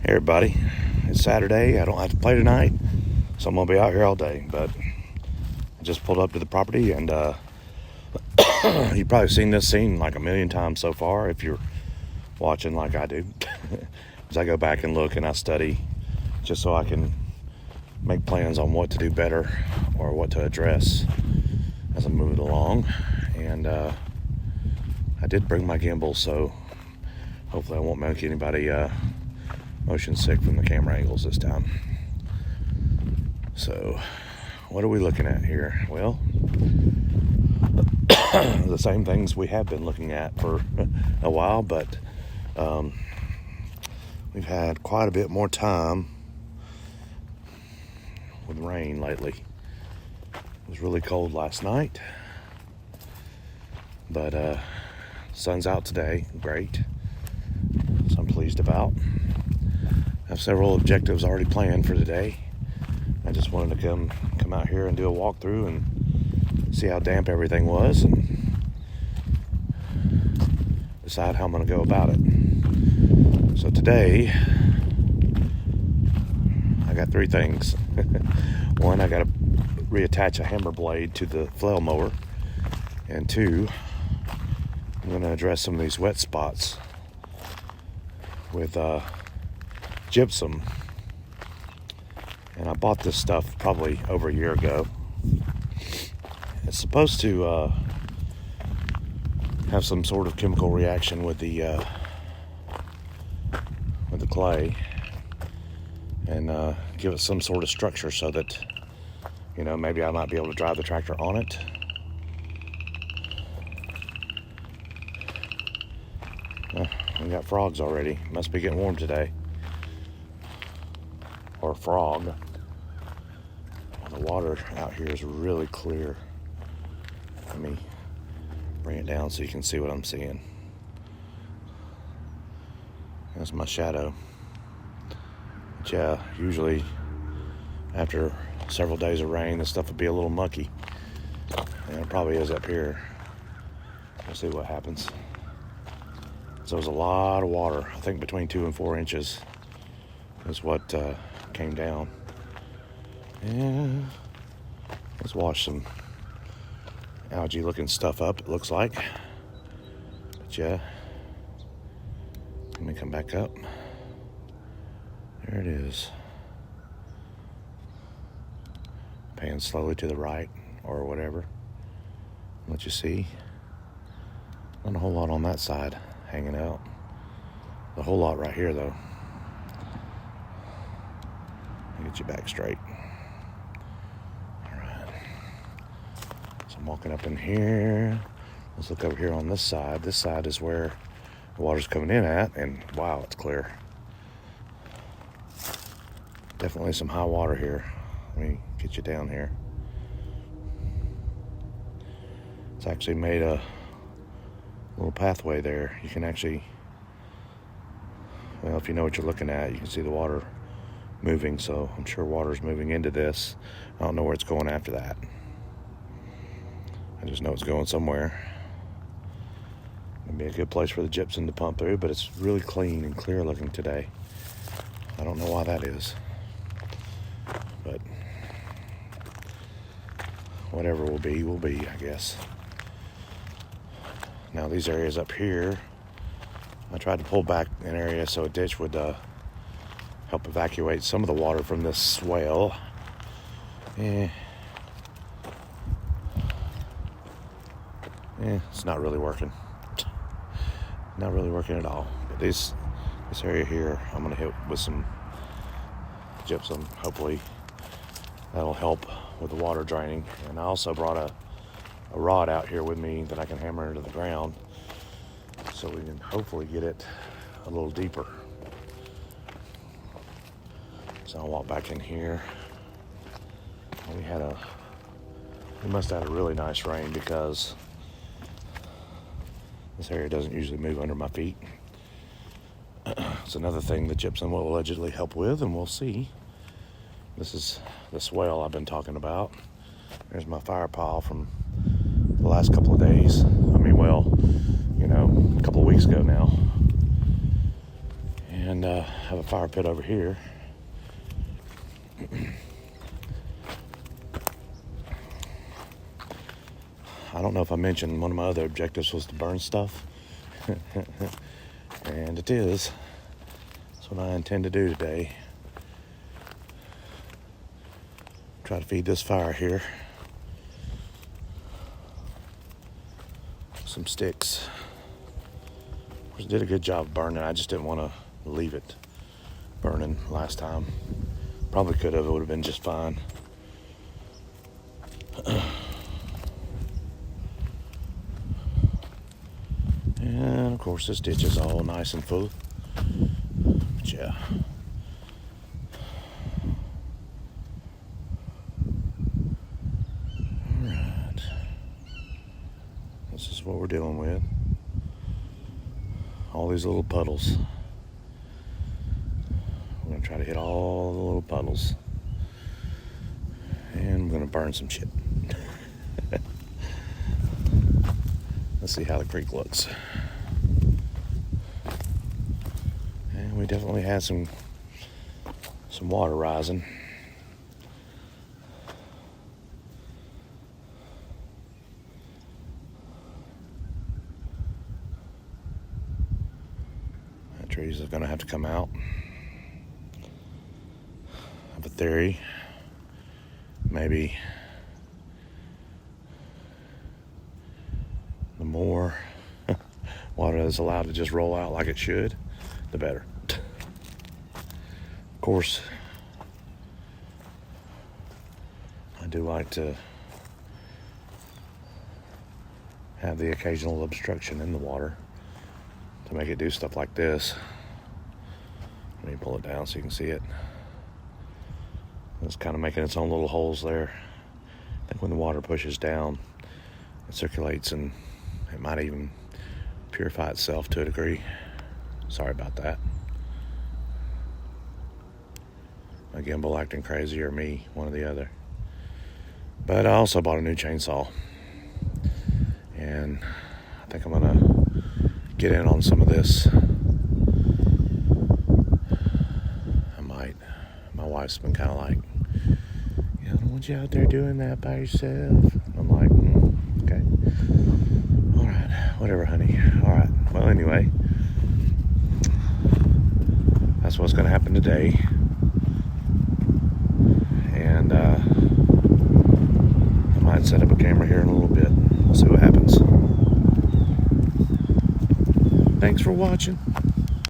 Hey everybody, it's Saturday. I don't have to play tonight, so I'm gonna be out here all day. But I just pulled up to the property, and you've probably seen this scene like a million times so far if you're watching like I do. As I go back and look and I study, just so I can make plans on what to do better or what to address as I move it along. And I did bring my gimbal, so hopefully I won't make anybody motion sick from the camera angles this time. So what are we looking at here? Well, the same things we have been looking at for a while, but we've had quite a bit more time with rain lately. It was really cold last night, but sun's out today, great, so I'm pleased about. I have several objectives already planned for today. I just wanted to come out here and do a walkthrough and see how damp everything was and decide how I'm going to go about it. So today, I got three things. One, I got to reattach a hammer blade to the flail mower. And two, I'm going to address some of these wet spots with gypsum. And I bought this stuff probably over a year ago. It's supposed to have some sort of chemical reaction with the clay and give it some sort of structure so that, you know, maybe I might be able to drive the tractor on it. We got frogs already. Must be getting warm today. Or frog. The water out here is really clear. Let me bring it down so you can see what I'm seeing. That's my shadow. But yeah, usually after several days of rain, this stuff would be a little mucky. And it probably is up here. We'll see what happens. So there's a lot of water. I think between 2 and 4 inches is what came down. And let's wash some algae looking stuff up, it looks like. But yeah, let me come back up. There it is. Pan slowly to the right or whatever. Let you see. Not a whole lot on that side hanging out. A whole lot right here though. Get you back straight. All right. So I'm walking up in here. Let's look over here on this side. This side is where the water's coming in at, and wow, it's clear. Definitely some high water here. Let me get you down here. It's actually made a little pathway there. You can actually, well, if you know what you're looking at, you can see the water moving, so I'm sure water's moving into this. I don't know where it's going after that. I just know it's going somewhere. It'd be a good place for the gypsum to pump through, but it's really clean and clear looking today. I don't know why that is, but whatever will be, I guess. Now these areas up here, I tried to pull back an area so a ditch would help evacuate some of the water from this swale. It's not really working. Not really working at all. But this area here, I'm gonna hit with some gypsum. Hopefully that'll help with the water draining. And I also brought a rod out here with me that I can hammer into the ground so we can hopefully get it a little deeper. So I'll walk back in here. We must have had a really nice rain because this area doesn't usually move under my feet. It's another thing that gypsum will allegedly help with, and we'll see. This is the swale I've been talking about. There's my fire pile from the last couple of days. I mean, well, you know, a couple of weeks ago now. And And have a fire pit over here. I don't know if I mentioned one of my other objectives was to burn stuff. And it is. That's what I intend to do today. Try to feed this fire here some sticks. Of course, it did a good job burning. I just didn't want to leave it burning last time. Probably could have. It would have been just fine. And of course, this ditch is all nice and full. But yeah. Alright. This is what we're dealing with. All these little puddles. We're going to try to hit all the little puddles. And we're going to burn some shit. Let's see how the creek looks. And we definitely had some water rising. That trees are going to have to come out. I have a theory. Maybe the more water is allowed to just roll out like it should, the better. Of course, I do like to have the occasional obstruction in the water to make it do stuff like this. Let me pull it down so you can see it. It's kind of making its own little holes there. I think when the water pushes down, it circulates and it might even purify itself to a degree. Sorry about that. My gimbal acting crazy, or me, one or the other. But I also bought a new chainsaw. And I think I'm gonna get in on some of this. I might. My wife's been kind of like, I don't want you out there doing that by yourself. I'm like, okay. All right, whatever, honey. All right. Well, anyway, that's what's going to happen today. And I might set up a camera here in a little bit. We'll see what happens. Thanks for watching.